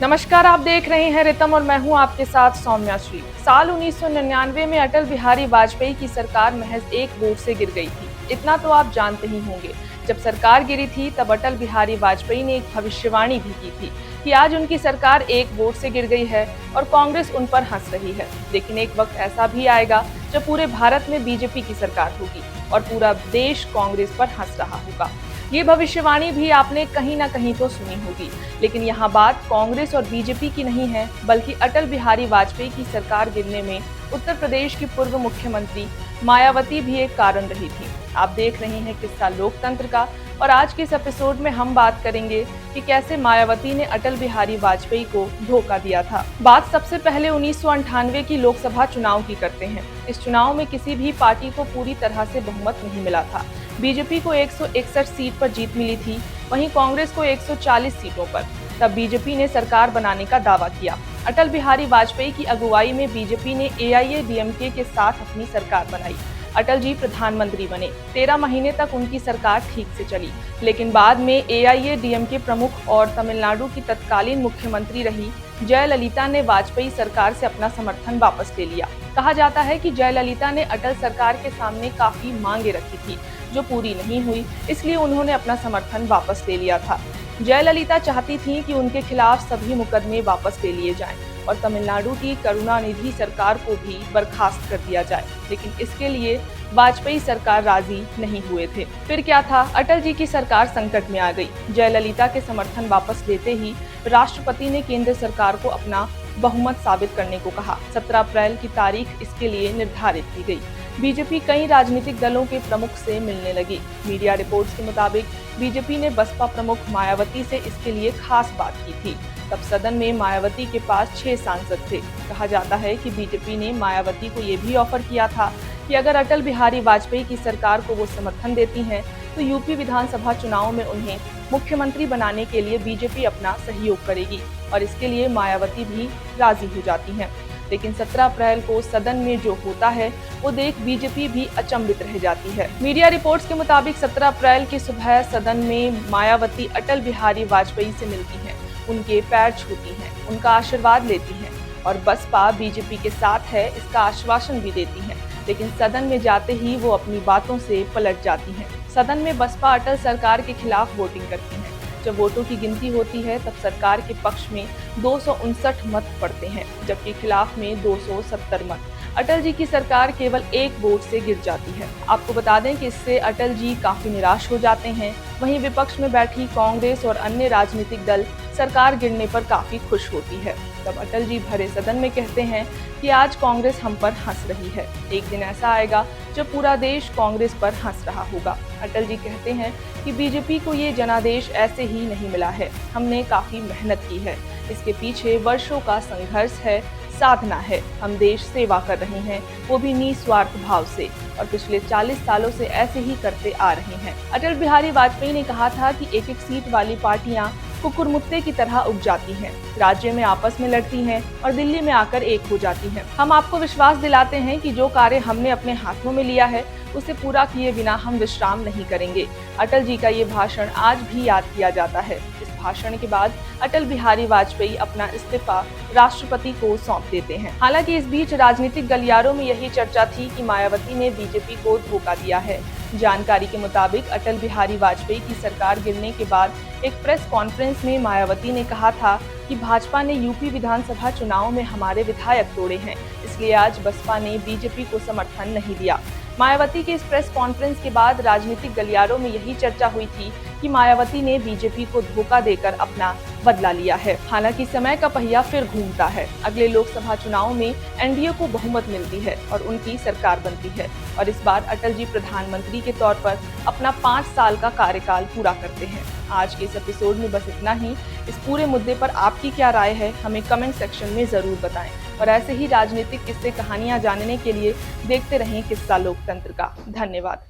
नमस्कार, आप देख रहे हैं रितम और मैं हूं आपके साथ सौम्या श्री। साल 1999 में अटल बिहारी वाजपेयी की सरकार महज एक वोट से गिर गई थी। इतना तो आप जानते ही होंगे। जब सरकार गिरी थी तब अटल बिहारी वाजपेयी ने एक भविष्यवाणी भी की थी कि आज उनकी सरकार एक वोट से गिर गई है और कांग्रेस उन पर हंस रही है। लेकिन एक वक्त ऐसा भी आएगा जब पूरे भारत में बीजेपी की सरकार होगी और पूरा देश कांग्रेस पर हंस रहा होगा। ये भविष्यवाणी भी आपने कहीं ना कहीं तो सुनी होगी, लेकिन यहाँ बात कांग्रेस और बीजेपी की नहीं है, बल्कि अटल बिहारी वाजपेयी की सरकार गिरने में उत्तर प्रदेश की पूर्व मुख्यमंत्री मायावती भी एक कारण रही थी। आप देख रहे हैं किस्सा लोकतंत्र का और आज के इस एपिसोड में हम बात करेंगे कि कैसे मायावती ने अटल बिहारी वाजपेयी को धोखा दिया था। बात सबसे पहले 1998 की लोकसभा चुनाव की करते हैं। इस चुनाव में किसी भी पार्टी को पूरी तरह से बहुमत नहीं मिला था। बीजेपी को 161 सीट पर जीत मिली थी, वहीं कांग्रेस को 140 सीटों पर। तब बीजेपी ने सरकार बनाने का दावा किया। अटल बिहारी वाजपेयी की अगुवाई में बीजेपी ने AIADMK के साथ अपनी सरकार बनाई। अटल जी प्रधानमंत्री बने। 13 महीने तक उनकी सरकार ठीक से चली, लेकिन बाद में AIADMK प्रमुख और तमिलनाडु की तत्कालीन मुख्यमंत्री रही जयललिता ने वाजपेयी सरकार से अपना समर्थन वापस ले लिया। कहा जाता है कि जयललिता ने अटल सरकार के सामने काफी मांगे रखी थी जो पूरी नहीं हुई, इसलिए उन्होंने अपना समर्थन वापस ले लिया था। जयललिता चाहती थी कि उनके खिलाफ सभी मुकदमे वापस ले लिए जाएं और तमिलनाडु की करुणानिधि सरकार को भी बर्खास्त कर दिया जाए, लेकिन इसके लिए वाजपेयी सरकार राजी नहीं हुए थे। फिर क्या था, अटल जी की सरकार संकट में आ गई। जयललिता के समर्थन वापस लेते ही राष्ट्रपति ने केंद्र सरकार को अपना बहुमत साबित करने को कहा। 17 अप्रैल की तारीख इसके लिए निर्धारित की गई। बीजेपी कई राजनीतिक दलों के प्रमुख से मिलने लगी। मीडिया रिपोर्ट्स के मुताबिक बीजेपी ने बसपा प्रमुख मायावती से इसके लिए खास बात की थी। तब सदन में मायावती के पास 6 सांसद थे। कहा जाता है कि बीजेपी ने मायावती को ये भी ऑफर किया था कि अगर अटल बिहारी वाजपेयी की सरकार को वो समर्थन देती हैं तो यूपी विधानसभा चुनाव में उन्हें मुख्यमंत्री बनाने के लिए बीजेपी अपना सहयोग करेगी और इसके लिए मायावती भी राजी हो जाती हैं। लेकिन 17 अप्रैल को सदन में जो होता है वो देख बीजेपी भी अचंभित रह जाती है। मीडिया रिपोर्ट्स के मुताबिक 17 अप्रैल की सुबह सदन में मायावती अटल बिहारी वाजपेयी से मिलती हैं, उनके पैर छूती हैं, उनका आशीर्वाद लेती हैं और बसपा बीजेपी के साथ है इसका आश्वासन भी देती हैं। लेकिन सदन में जाते ही वो अपनी बातों से पलट जाती हैं। सदन में बसपा अटल सरकार के खिलाफ वोटिंग करती है। जब वोटों की गिनती होती है तब सरकार के पक्ष में 259 मत पड़ते हैं, जबकि खिलाफ में 270 मत। अटल जी की सरकार केवल एक वोट से गिर जाती है। आपको बता दें कि इससे अटल जी काफी निराश हो जाते हैं। वहीं विपक्ष में बैठी कांग्रेस और अन्य राजनीतिक दल सरकार गिरने पर काफी खुश होती है। तब अटल जी भरे सदन में कहते हैं कि आज कांग्रेस हम पर हंस रही है। एक दिन ऐसा आएगा जब पूरा देश कांग्रेस पर हंस रहा होगा। अटल जी कहते हैं कि बीजेपी को ये जनादेश ऐसे ही नहीं मिला है, हमने काफी मेहनत की है, इसके पीछे वर्षों का संघर्ष है, साधना है। हम देश सेवा कर रहे हैं, वो भी निस्वार्थ भाव से, और पिछले 40 सालों से ऐसे ही करते आ रहे हैं। अटल बिहारी वाजपेयी ने कहा था कि एक-एक सीट वाली पार्टियां कुकुरमुत्ते की तरह उग जाती हैं, राज्य में आपस में लड़ती हैं और दिल्ली में आकर एक हो जाती हैं। हम आपको विश्वास दिलाते हैं कि जो कार्य हमने अपने हाथों में लिया है उसे पूरा किए बिना हम विश्राम नहीं करेंगे। अटल जी का ये भाषण आज भी याद किया जाता है। इस भाषण के बाद अटल बिहारी वाजपेयी अपना इस्तीफा राष्ट्रपति को सौंप देते हैं। हालांकि इस बीच राजनीतिक गलियारों में यही चर्चा थी कि मायावती ने बीजेपी को धोखा दिया है। जानकारी के मुताबिक अटल बिहारी वाजपेयी की सरकार गिरने के बाद एक प्रेस कॉन्फ्रेंस में मायावती ने कहा था कि भाजपा ने यूपी विधानसभा चुनाव में हमारे विधायक तोड़े हैं, इसलिए आज बसपा ने बीजेपी को समर्थन नहीं दिया। मायावती के इस प्रेस कॉन्फ्रेंस के बाद राजनीतिक गलियारों में यही चर्चा हुई थी कि मायावती ने बीजेपी को धोखा देकर अपना बदला लिया है। हालांकि समय का पहिया फिर घूमता है। अगले लोकसभा चुनाव में एनडीए को बहुमत मिलती है और उनकी सरकार बनती है और इस बार अटल जी प्रधानमंत्री के तौर पर अपना 5 साल का कार्यकाल पूरा करते हैं। आज के इस एपिसोड में बस इतना ही। इस पूरे मुद्दे पर आपकी क्या राय है हमें कमेंट सेक्शन में जरूर बताएं और ऐसे ही राजनीतिक किस्से कहानियां जानने के लिए देखते रहें किस्सा लोकतंत्र का। धन्यवाद।